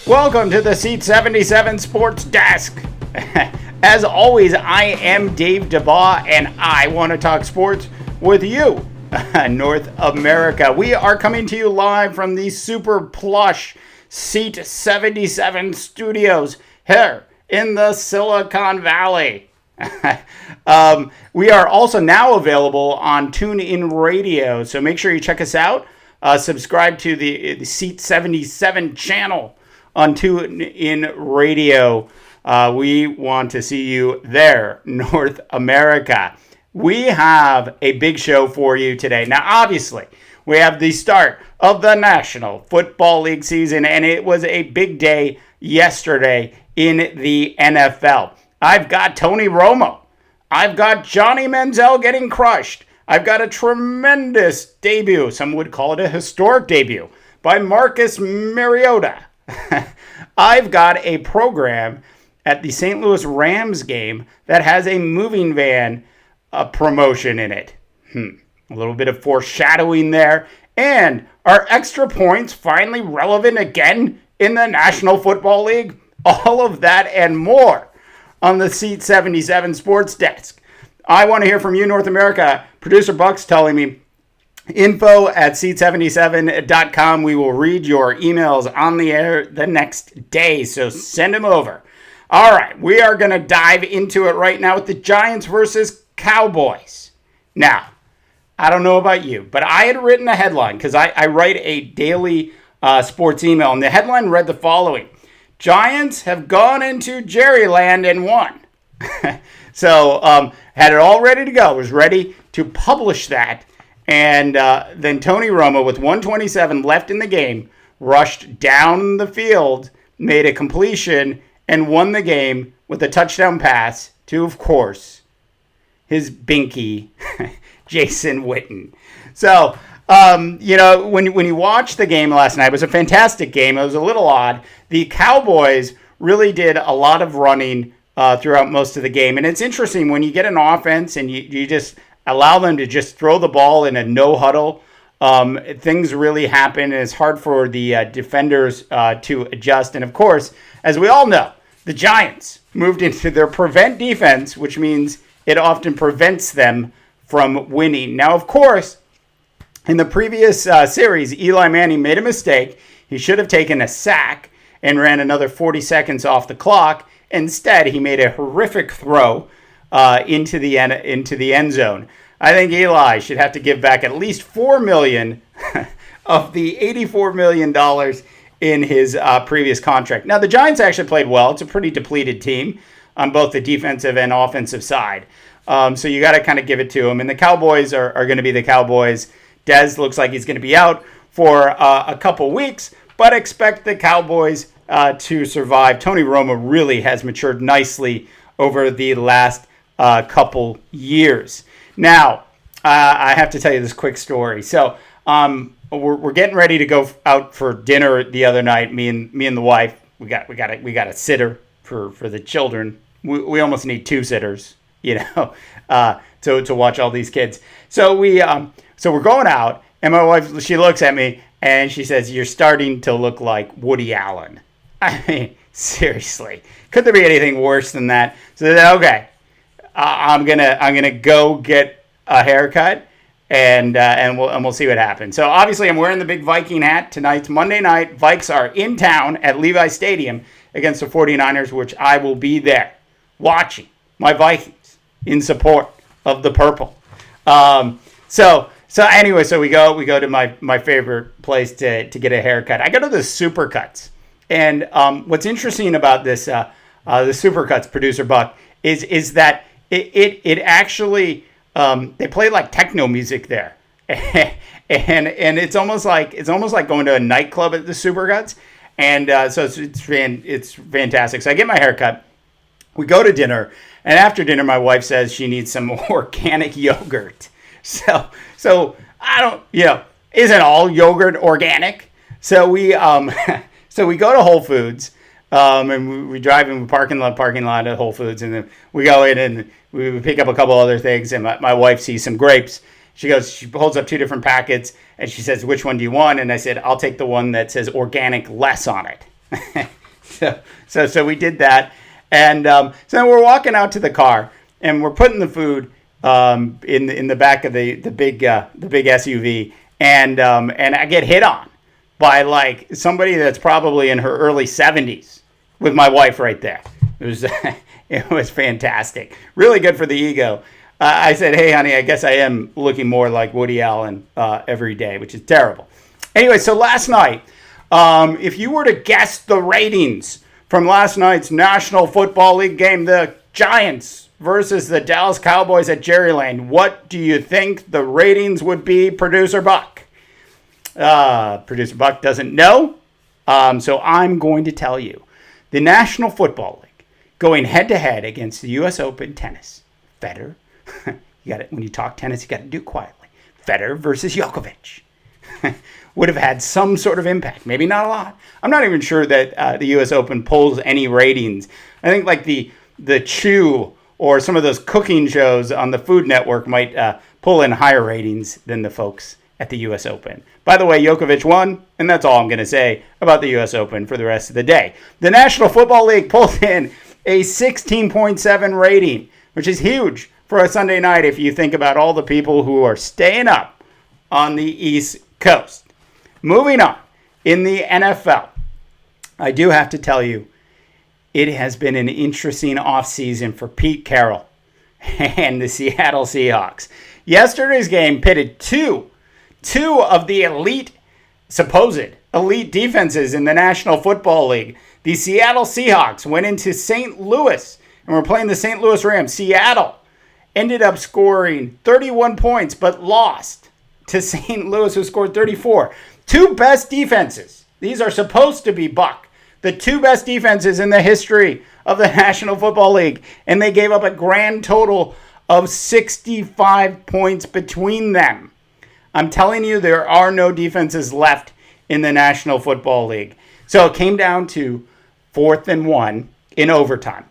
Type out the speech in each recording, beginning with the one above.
Welcome to the SEAT77 Sports Desk. As always, I am Dave Dabbah, and I want to talk sports with you, North America. We are coming to you live from the super plush SEAT77 studios here in the Silicon Valley. We are also now available on TuneIn Radio, so make sure you check us out. Subscribe to the SEAT77 channel on TuneIn Radio. We want to see you there, North America. We have a big show for you today. Now, obviously, we have the start of the National Football League season, and it was a big day yesterday in the NFL. I've got Tony Romo. I've got Johnny Manziel getting crushed. I've got a tremendous debut, some would call it a historic debut, by Marcus Mariota. I've got a program at the St. Louis Rams game that has a moving van promotion in it. A little bit of foreshadowing there. And are extra points finally relevant again in the National Football League? All of that and more on the SEAT77 Sports Desk. I want to hear from you, North America. Producer Buck's telling me info@seat77.com. We will read your emails on the air the next day, so send them over. All right, we are going to dive into it right now with the Giants versus Cowboys. Now, I don't know about you, but I had written a headline because I write a daily sports email, and the headline read the following: Giants have gone into Jerryland and won. So had it all ready to go, was ready to publish that. And then Tony Romo, with 1:27 left in the game, rushed down the field, made a completion, and won the game with a touchdown pass to, of course, his binky, Jason Witten. So, when you watched the game last night, it was a fantastic game. It was a little odd. The Cowboys really did a lot of running throughout most of the game. And it's interesting when you get an offense and you just allow them to just throw the ball in a no huddle. Things really happen, and it's hard for the defenders to adjust. And of course, as we all know, the Giants moved into their prevent defense, which means it often prevents them from winning. Now, of course, in the previous series, Eli Manning made a mistake. He should have taken a sack and ran another 40 seconds off the clock. Instead, he made a horrific throw into the end zone. I think Eli should have to give back at least $4 million of the $84 million in his previous contract. Now, the Giants actually played well. It's a pretty depleted team on both the defensive and offensive side. So you got to kind of give it to them. And the Cowboys are going to be the Cowboys. Dez looks like he's going to be out for a couple weeks, but expect the Cowboys to survive. Tony Romo really has matured nicely over the last couple years. Now, I have to tell you this quick story. So we're getting ready to go out for dinner the other night. Me and the wife. We got a sitter for the children. We almost need two sitters, to watch all these kids. So we're going out, and my wife, she looks at me and she says, "You're starting to look like Woody Allen." I mean, seriously, could there be anything worse than that? So then, okay, I'm gonna go get a haircut, and we'll see what happens. So obviously, I'm wearing the big Viking hat. Tonight's Monday night. Vikes are in town at Levi Stadium against the 49ers, which I will be there watching my Vikings in support of the purple. So anyway, so we go to my favorite place to get a haircut. I go to the Supercuts. And what's interesting about this, the Supercuts, Producer Buck, is that it actually they play like techno music there, and it's almost like going to a nightclub at the Supercuts, and so it's fantastic. So I get my haircut, we go to dinner, and after dinner, my wife says she needs some organic yogurt. So I don't, isn't all yogurt organic? So we So we go to Whole Foods, and we drive in the parking lot at Whole Foods, and then we go in and we pick up a couple other things, and my wife sees some grapes. She holds up two different packets, and she says, "Which one do you want?" And I said, "I'll take the one that says organic less on it." So we did that. And so then we're walking out to the car, and we're putting the food in the back of the big SUV, and I get hit on by like somebody that's probably in her early 70s with my wife right there. It was fantastic. Really good for the ego. I said, hey, honey, I guess I am looking more like Woody Allen every day, which is terrible. Anyway, so last night, if you were to guess the ratings from last night's National Football League game, the Giants versus the Dallas Cowboys at Jerry Lane, what do you think the ratings would be, Producer Buck? Producer Buck doesn't know, so I'm going to tell you. The National Football League going head-to-head against the U.S. Open tennis. Federer, when you talk tennis, you got to do it quietly. Federer versus Djokovic would have had some sort of impact. Maybe not a lot. I'm not even sure that the U.S. Open pulls any ratings. I think like the Chew or some of those cooking shows on the Food Network might pull in higher ratings than the folks at the U.S. Open. By the way, Djokovic won, and that's all I'm going to say about the U.S. Open for the rest of the day. The National Football League pulled in a 16.7 rating, which is huge for a Sunday night if you think about all the people who are staying up on the East Coast. Moving on, in the NFL, I do have to tell you, it has been an interesting offseason for Pete Carroll and the Seattle Seahawks. Yesterday's game pitted two of the supposed elite defenses in the National Football League. The Seattle Seahawks went into St. Louis and were playing the St. Louis Rams. Seattle ended up scoring 31 points but lost to St. Louis, who scored 34. Two best defenses. These are supposed to be the two best defenses in the history of the National Football League, and they gave up a grand total of 65 points between them. I'm telling you, there are no defenses left in the National Football League. So it came down to 4th and 1 in overtime.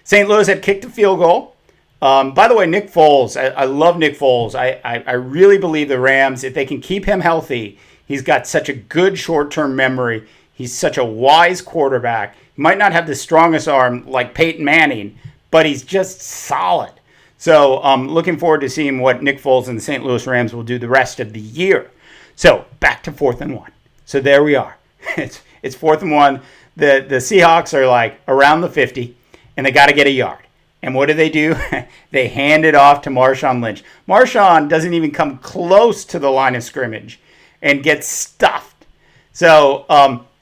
St. Louis had kicked a field goal. By the way, Nick Foles, I love Nick Foles. I really believe the Rams, if they can keep him healthy, he's got such a good short-term memory. He's such a wise quarterback. He might not have the strongest arm like Peyton Manning, but he's just solid. So I'm looking forward to seeing what Nick Foles and the St. Louis Rams will do the rest of the year. So back to 4th and 1. So there we are. It's 4th and 1. The Seahawks are like around the 50, and they got to get a yard. And what do? They hand it off to Marshawn Lynch. Marshawn doesn't even come close to the line of scrimmage and gets stuffed. So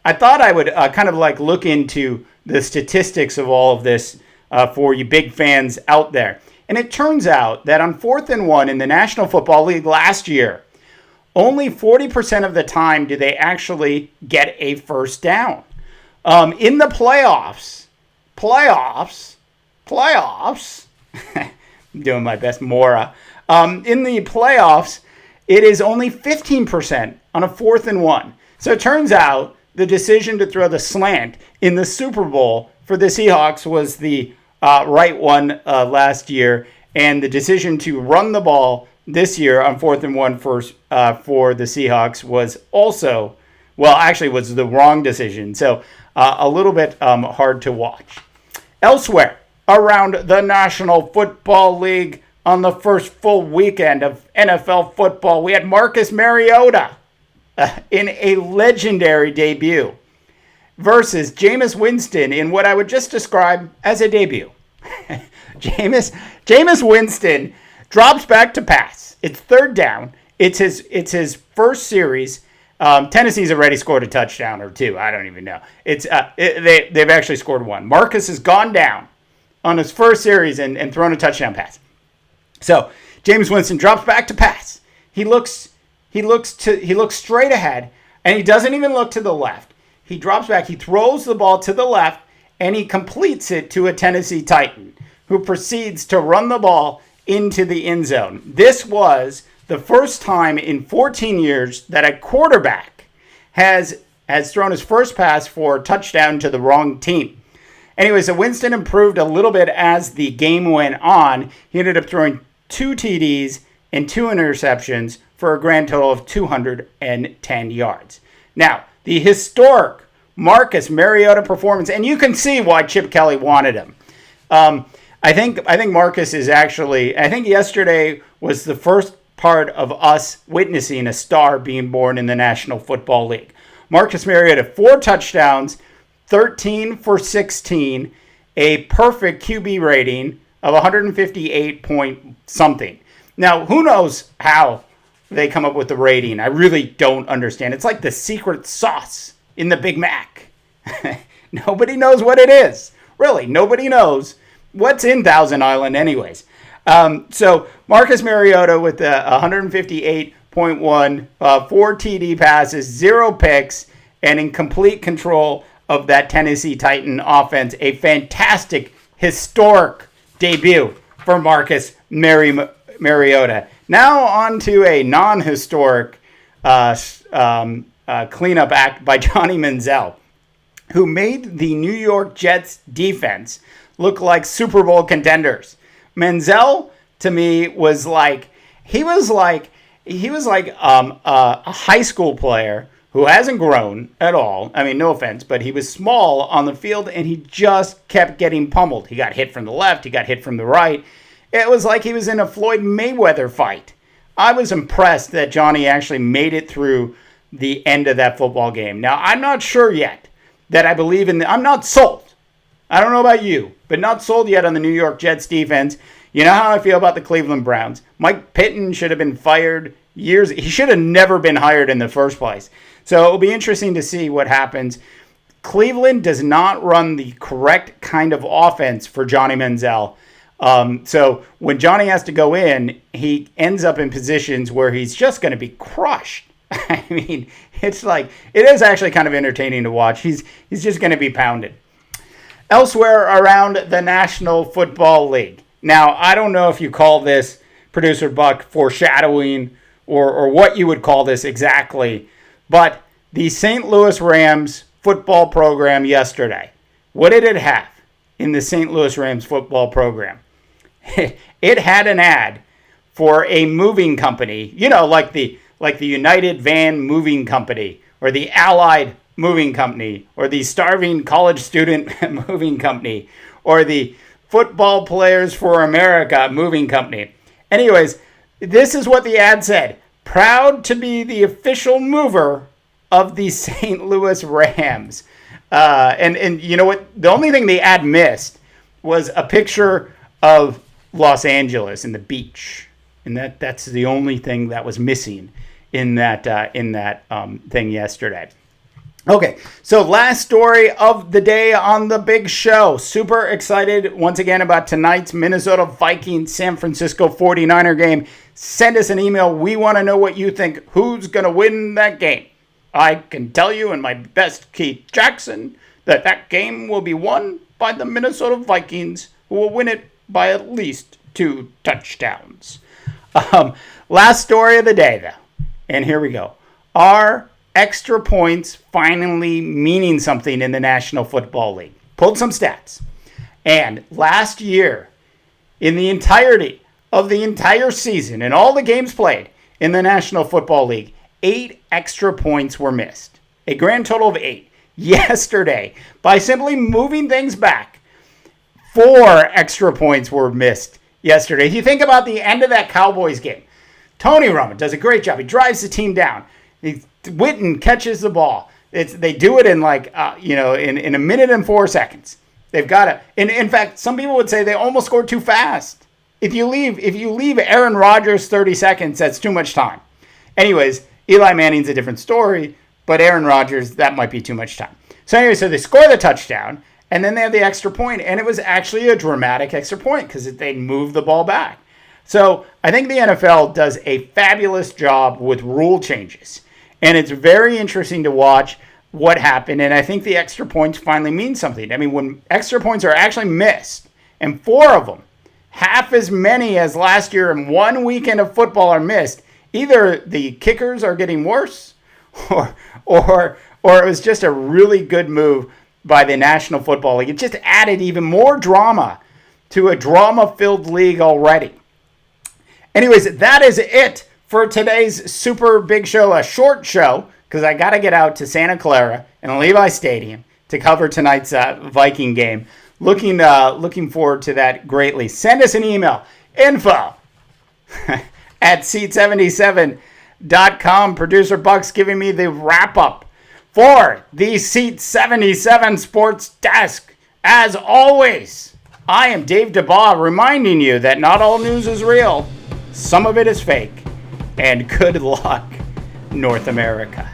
I thought I would kind of like look into the statistics of all of this for you big fans out there. And it turns out that on 4th and 1 in the National Football League last year, only 40% of the time do they actually get a first down. In the playoffs, I'm doing my best, Mora. In the playoffs, it is only 15% on a 4th and 1. So it turns out the decision to throw the slant in the Super Bowl for the Seahawks was the right one last year, and the decision to run the ball this year on 4th and 1 for the Seahawks was also, was the wrong decision. So a little bit hard to watch. Elsewhere around the National Football League on the first full weekend of NFL football, we had Marcus Mariota in a legendary debut versus Jameis Winston in what I would just describe as a debut. Jameis Winston drops back to pass. It's 3rd down. It's his first series. Tennessee's already scored a touchdown or two. I don't even know. They've actually scored one. Marcus has gone down on his first series and thrown a touchdown pass. So Jameis Winston drops back to pass. He looks straight ahead, and he doesn't even look to the left. He drops back. He throws the ball to the left, and he completes it to a Tennessee Titan, who proceeds to run the ball into the end zone. This was the first time in 14 years that a quarterback has thrown his first pass for a touchdown to the wrong team. Anyway, so Winston improved a little bit as the game went on. He ended up throwing 2 TDs and 2 interceptions for a grand total of 210 yards. Now, the historic Marcus Mariota performance, and you can see why Chip Kelly wanted him. I think Marcus is actually, I think yesterday was the first part of us witnessing a star being born in the National Football League. Marcus Mariota, 4 touchdowns, 13 for 16, a perfect QB rating of 158 point something. Now, who knows how they come up with the rating? I really don't understand. It's like the secret sauce in the Big Mac. Nobody knows what it is. Really, nobody knows what's in Thousand Island anyways. So Marcus Mariota with the 158.1, 4 TD passes, 0 picks, and in complete control of that Tennessee Titan offense. A fantastic, historic debut for Marcus Mariota. Now on to a non-historic cleanup act by Johnny Manziel, who made the New York Jets defense look like Super Bowl contenders. Manziel, to me, was like a high school player who hasn't grown at all. I mean, no offense, but he was small on the field, and he just kept getting pummeled. He got hit from the left. He got hit from the right. It was like he was in a Floyd Mayweather fight. I was impressed that Johnny actually made it through the end of that football game. Now, I'm not sure yet that I believe in I'm not sold. I don't know about you, but not sold yet on the New York Jets defense. You know how I feel about the Cleveland Browns. Mike Pitton should have been fired years. He should have never been hired in the first place. So it'll be interesting to see what happens. Cleveland does not run the correct kind of offense for Johnny Manziel. So when Johnny has to go in, he ends up in positions where he's just going to be crushed. I mean, it's like, it is actually kind of entertaining to watch. He's just going to be pounded. Elsewhere around the National Football League. Now, I don't know if you call this, Producer Buck, foreshadowing or what you would call this exactly, but the St. Louis Rams football program yesterday, what did it have in the St. Louis Rams football program? It had an ad for a moving company, like the United Van Moving Company, or the Allied Moving Company, or the Starving College Student Moving Company, or the Football Players for America Moving Company. Anyways, this is what the ad said. Proud to be the official mover of the St. Louis Rams. And you know what? The only thing the ad missed was a picture of Los Angeles and the beach. And that's the only thing that was missing in that thing yesterday. Okay, so last story of the day on the big show. Super excited once again about tonight's Minnesota Vikings San Francisco 49er game. Send us an email. We want to know what you think. Who's going to win that game? I can tell you in my best Keith Jackson that game will be won by the Minnesota Vikings, who will win it by at least 2 touchdowns. Last story of the day, though. And here we go. Are extra points finally meaning something in the National Football League? Pulled some stats. And last year, in the entirety of the entire season and all the games played in the National Football League, 8 extra points were missed. A grand total of 8. Yesterday, by simply moving things back, 4 extra points were missed yesterday. If you think about the end of that Cowboys game, Tony Romo does a great job. He drives the team down. Witten catches the ball. They do it in in a minute and 4 seconds. They've got to. In fact, some people would say they almost scored too fast. If you leave Aaron Rodgers 30 seconds, that's too much time. Anyways, Eli Manning's a different story, but Aaron Rodgers, that might be too much time. So anyway, so they score the touchdown, and then they have the extra point, and it was actually a dramatic extra point because they moved the ball back. So I think the NFL does a fabulous job with rule changes. And it's very interesting to watch what happened. And I think the extra points finally mean something. I mean, when extra points are actually missed, and 4 of them, half as many as last year in one weekend of football are missed, either the kickers are getting worse or it was just a really good move by the National Football League. It just added even more drama to a drama-filled league already. Anyways, that is it for today's super big show, a short show because I got to get out to Santa Clara and Levi Stadium to cover tonight's Viking game. Looking forward to that greatly. Send us an email, info at SEAT77.com. Producer Buck's giving me the wrap-up for the SEAT77 Sports Desk. As always, I am Dave Dabbah, reminding you that not all news is real. Some of it is fake. And good luck, North America.